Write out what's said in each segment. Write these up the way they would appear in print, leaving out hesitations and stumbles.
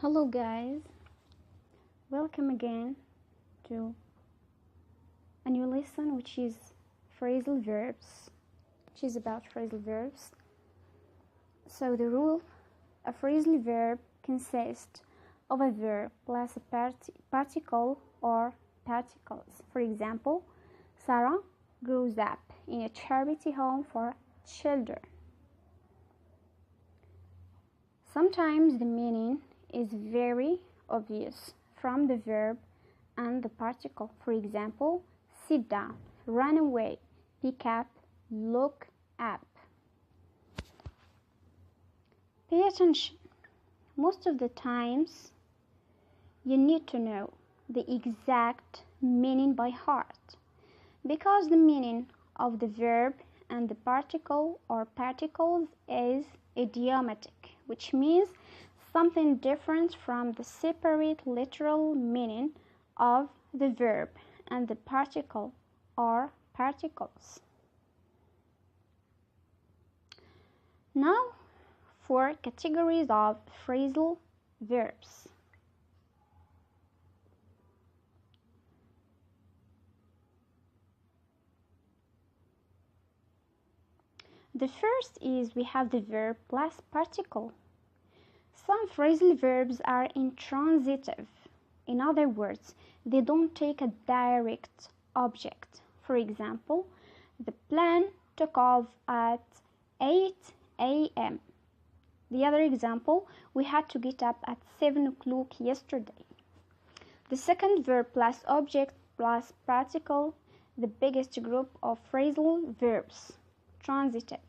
Hello guys, welcome again to a new lesson which is phrasal verbs, which is about phrasal verbs. So the rule, a phrasal verb consists of a verb plus a particle or particles. For example, Sarah grows up in a charity home for children. Sometimes the meaning is very obvious from the verb and the particle. For example, sit down, run away, pick up, look up. Pay attention. Most of the times, you need to know the exact meaning by heart, because the meaning of the verb and the particle or particles is idiomatic, which means something different from the separate literal meaning of the verb and the particle or particles. Now, for categories of phrasal verbs. The first is we have the verb plus particle. Some phrasal verbs are intransitive. In other words, they don't take a direct object. For example, the plane took off at 8 a.m. The other example, we had to get up at 7 o'clock yesterday. The second verb plus object plus particle, the biggest group of phrasal verbs, transitive.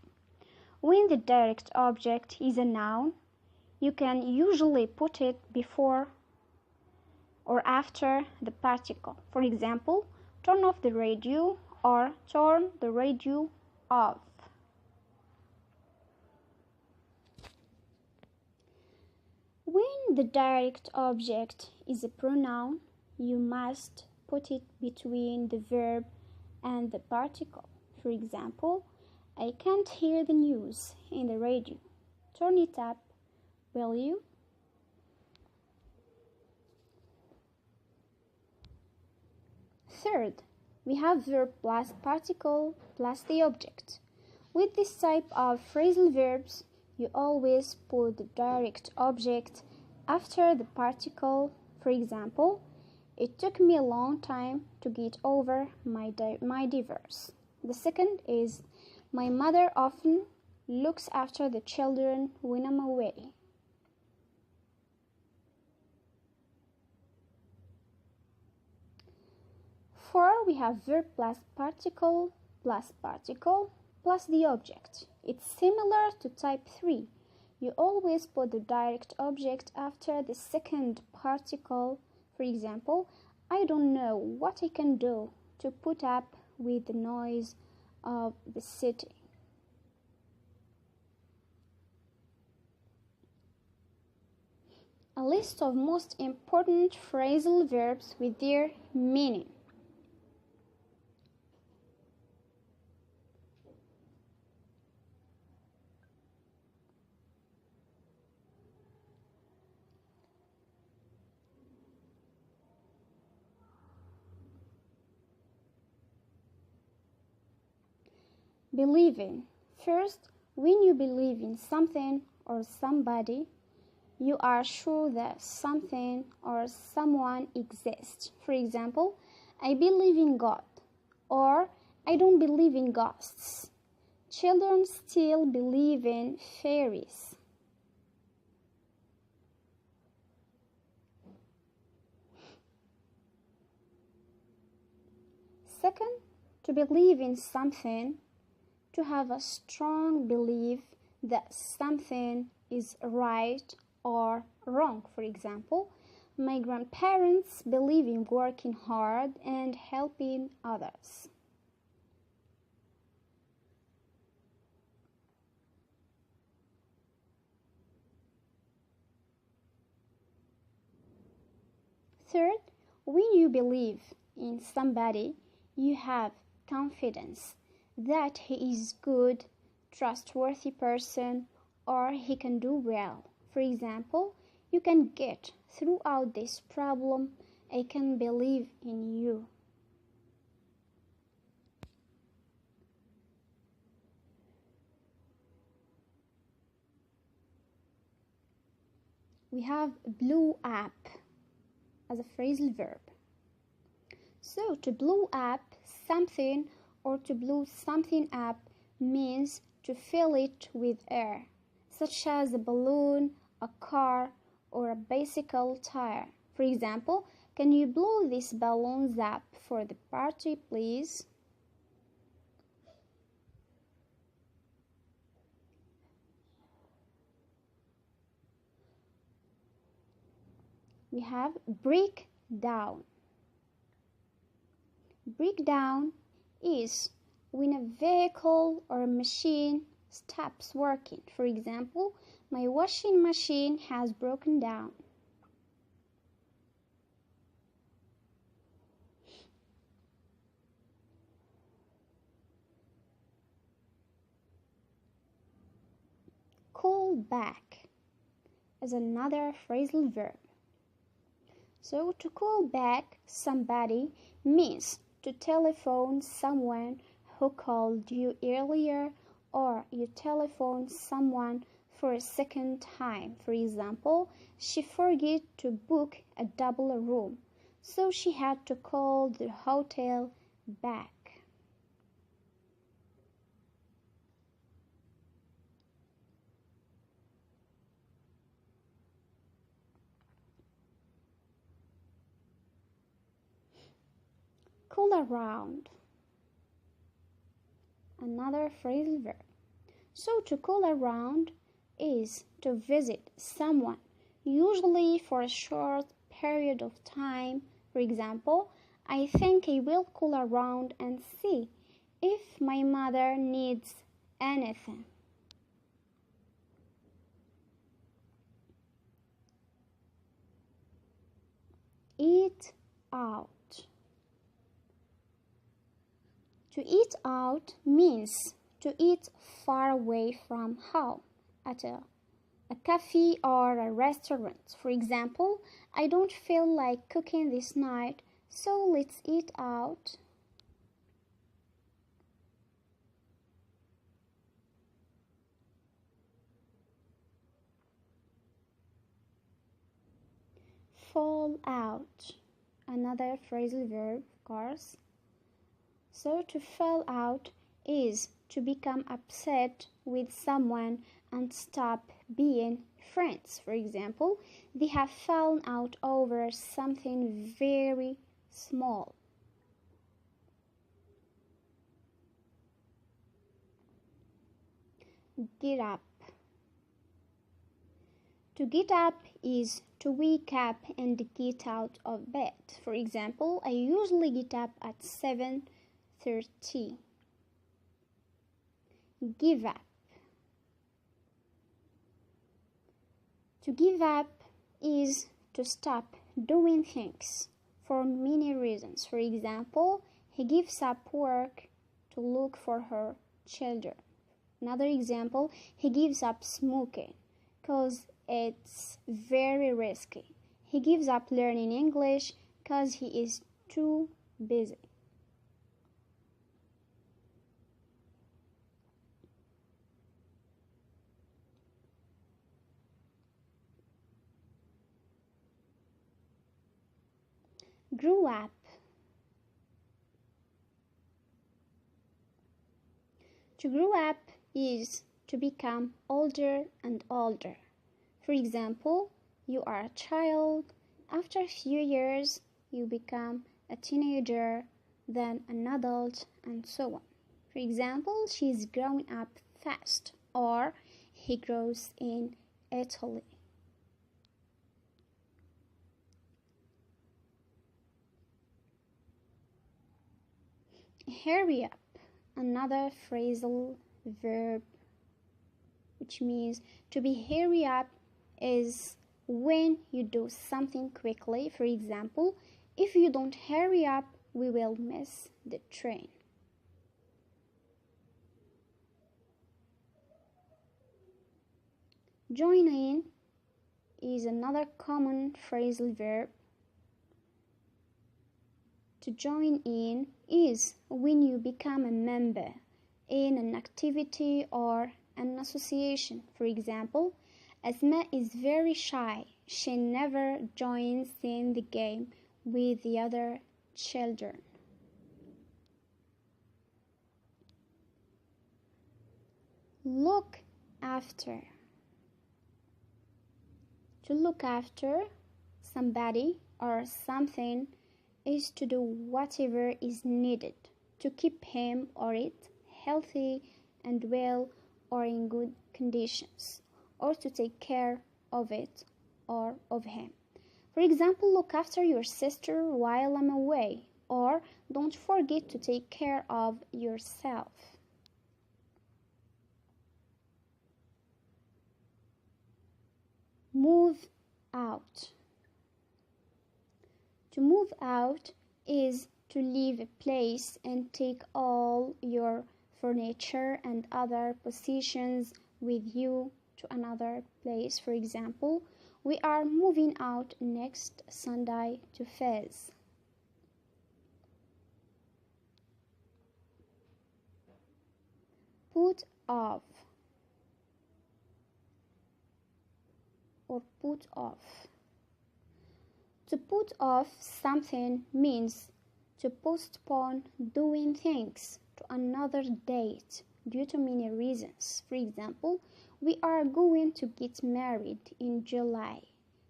When the direct object is a noun, you can usually put it before or after the particle. For example, turn off the radio or turn the radio off. When the direct object is a pronoun, you must put it between the verb and the particle. For example, I can't hear the news in the radio. Turn it up, will you? Third, we have verb plus particle plus the object. With this type of phrasal verbs, you always put the direct object after the particle. For example, it took me a long time to get over my divorce. The second is, my mother often looks after the children when I'm away. Four, we have verb plus particle plus the object. It's similar to type 3. You always put the direct object after the second particle. For example, I don't know what I can do to put up with the noise of the city. A list of most important phrasal verbs with their meaning. Believe in. First, when you believe in something or somebody, you are sure that something or someone exists. For example, I believe in God, or I don't believe in ghosts. Children still believe in fairies. Second, to believe in something, to have a strong belief that something is right or wrong. For example, my grandparents believe in working hard and helping others. Third, when you believe in somebody, you have confidence that he is good, trustworthy person, or he can do well. For example, You can get throughout this problem. I can believe in you. We have blew up as a phrasal verb. So to blow up something or to blow something up means to fill it with air, such as a balloon, a car, or a bicycle tire. For example, can you blow these balloons up for the party, please? We have break down. Breakdown is when a vehicle or a machine stops working. For example, my washing machine has broken down. Call back is another phrasal verb. So to call back somebody means to telephone someone who called you earlier, or you telephone someone for a second time. For example, she forgot to book a double room, so she had to call the hotel back. Call around, another phrasal verb. So to call around is to visit someone, usually for a short period of time. For example, I think I will call around and see if my mother needs anything. Eat out. To eat out means to eat far away from home, at a cafe or a restaurant. For example, I don't feel like cooking this night, so let's eat out. Fall out, another phrasal verb, of course. So to fall out is to become upset with someone and stop being friends. For example, they have fallen out over something very small. Get up. To get up is to wake up and get out of bed. For example, I usually get up at 7:30. Give up. To give up is to stop doing things for many reasons. For example, he gives up work to look for her children. Another example, he gives up smoking because it's very risky. He gives up learning English because he is too busy. Grew up. To grow up is to become older and older. For example, you are a child. After a few years, you become a teenager, then an adult, and so on. For example, she is growing up fast, or he grows in Italy. Hurry up, another phrasal verb, which means to be hurry up is when you do something quickly. For example, if you don't hurry up, we will miss the train. Join in is another common phrasal verb. To join in is when you become a member in an activity or an association. For example, Asma is very shy. She never joins in the game with the other children. Look after. To look after somebody or something is to do whatever is needed to keep him or it healthy and well or in good conditions, or to take care of it or of him. For example, look after your sister while I'm away, or don't forget to take care of yourself. Move out. To move out is to leave a place and take all your furniture and other possessions with you to another place. For example, we are moving out next Sunday to Fez. Put off or put off. To put off something means to postpone doing things to another date due to many reasons. For example, we are going to get married in July,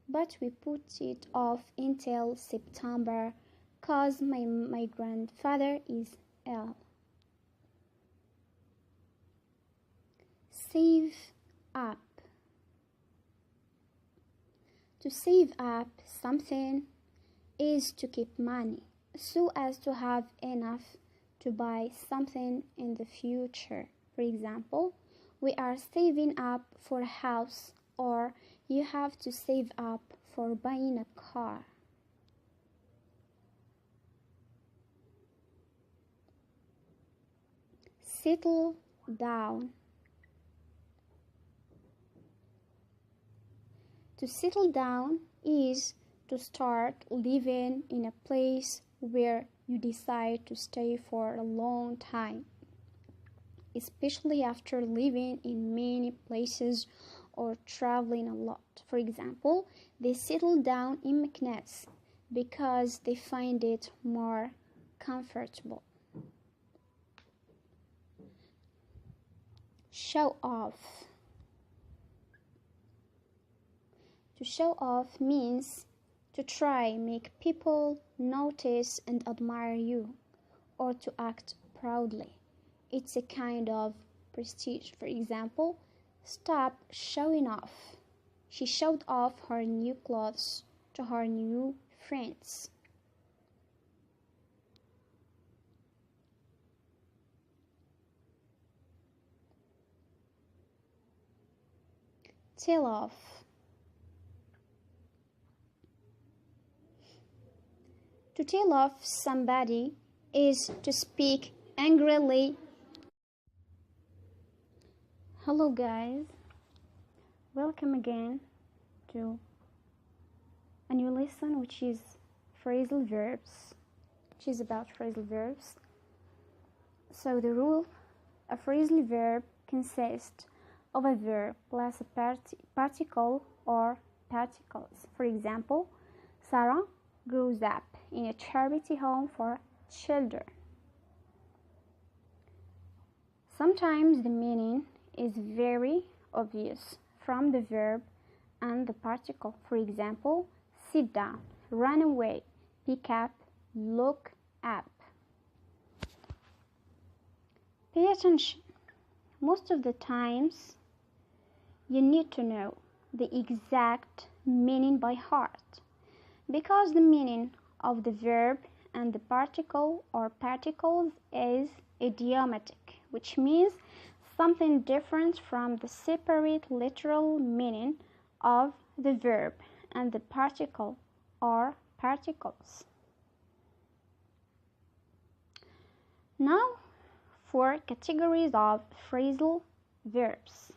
but we put it off until September because my grandfather is ill. Save up. To save up something is to keep money so as to have enough to buy something in the future. For example, we are saving up for a house, or you have to save up for buying a car. Settle down. To settle down is to start living in a place where you decide to stay for a long time, especially after living in many places or traveling a lot. For example, they settle down in Meknes because they find it more comfortable. Show off. To show off means to try make people notice and admire you, or to act proudly. It's a kind of prestige. For example, stop showing off. She showed off her new clothes to her new friends. Tell off. To tell off somebody is to speak angrily. Hello guys, welcome again to a new lesson which is phrasal verbs, which is about phrasal verbs. So the rule, a phrasal verb consists of a verb plus a particle or particles. For example, Sarah grows up in a charity home for children. Sometimes the meaning is very obvious from the verb and the particle. For example, sit down, run away, pick up, look up. Pay attention. Most of the times, you need to know the exact meaning by heart, because the meaning of the verb and the particle or particles is idiomatic, which means something different from the separate literal meaning of the verb and the particle or particles. Now, for categories of phrasal verbs.